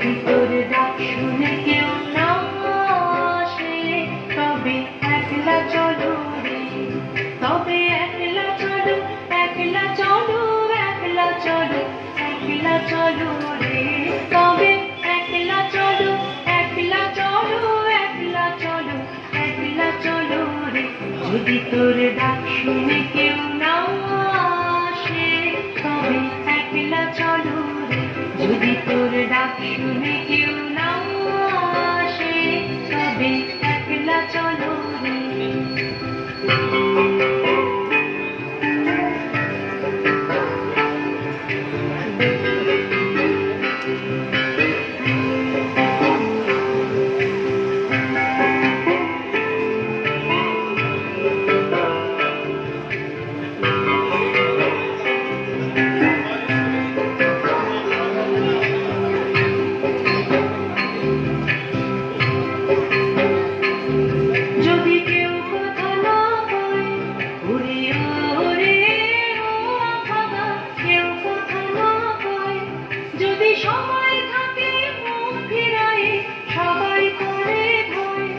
যদি তোর ডাক শুনে কেউ না আসে, তবে একলা চলো রে, তবে একলা চলো, একলা চলো, একলা চলো, একলা চলো রে, তবে একলা চলো, একলা চলো, একলা চলো, একলা চলো রে। যদি তোর ডাক শুনে কেউ না আসে, তবে একলা চলো রে, যদি তোর ডাক শুনে কেউ না আসে, তবে একলা চলো রে। যদি কেউ কথা না কয়, ওরে ওরে ও আখাদা, কেউ কথা না কয়, যদি সবাই থাকে মুখ ফিরায়ে, সবাই করে ভয়,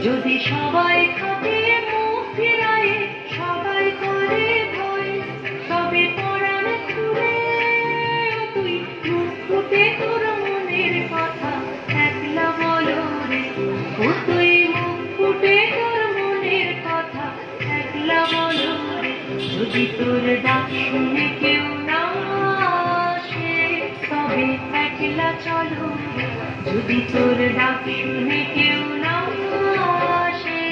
যদি সবাই থাকে মুখ ফিরায়ে, সবাই করে ভয়, তবে পরাণ খুলে তুই মুখ ফুটে তোর মনের কথা একলা বলো রে, ও তুই মুখ ফুটে তোর মনের কথা একলা বলো রে। যদি তোর ডাক শুনে কেউ না আসে, তবে একলা চলো রে, যদি তোর ডাক শুনে কেউ না আসে,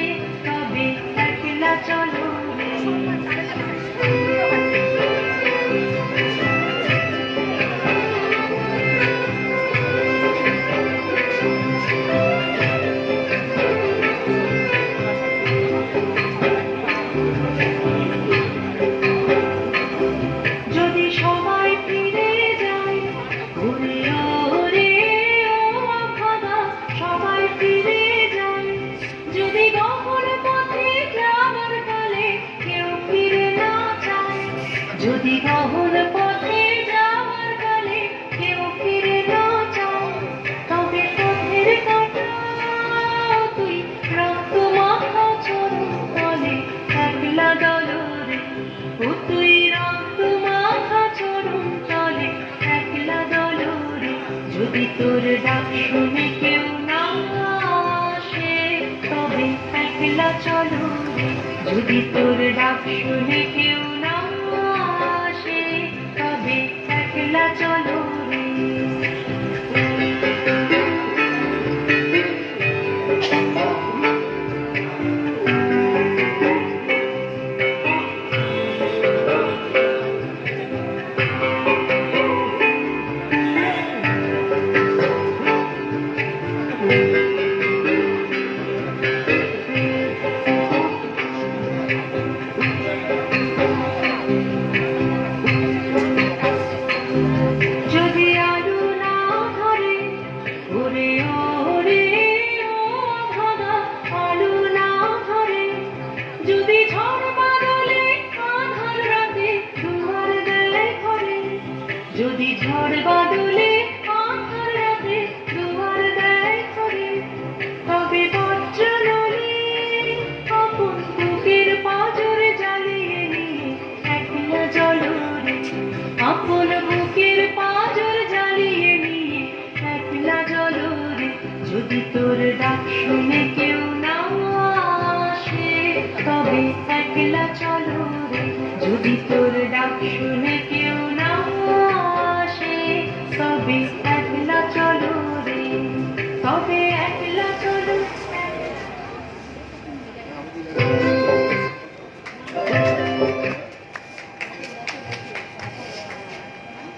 তবে একলা চলো রে। যদি সবাই ফিরে যায়, ওরে ওরে ও আখাদা, সবাই ফিরে যায়, যদি গহন পথে যাবার কালে কেউ ফিরে না যায়, যদি গহন পথে যাবার কালে কেউ ফিরে না যায়, তবে পথের কাঁটা তুই রক্ত মাখা চরণ তলে একলা দলো রে, ও তুই রক্ত মাখা চরণ তলে একলা দলো রে। যদি তোর ডাক শুনে কেউ না আসে, তবে একলা চলো রে, যদি তোর ডাক শুনে কেউ না আসে, তবে একলা চলো রে। যদি আলু না ধরে, ওরে ওরে ও আখাদা, আলু না ধরে, যদি ঝড় বাদলে আঁধার রাতে দুয়ার দেয় ঘরে, যদি ঝড় বাদলে আঁধার রাতে দুয়ার দেয় ঘরে, তবে বজ্রনলে আপন বুকের পাঁজর জ্বালিয়ে নিয়ে একলা চলো রে, আপন বুকের পাঁজর জ্বালিয়ে নিয়ে একলা চলো রে। যদি তোর ডাক শুনে কেউ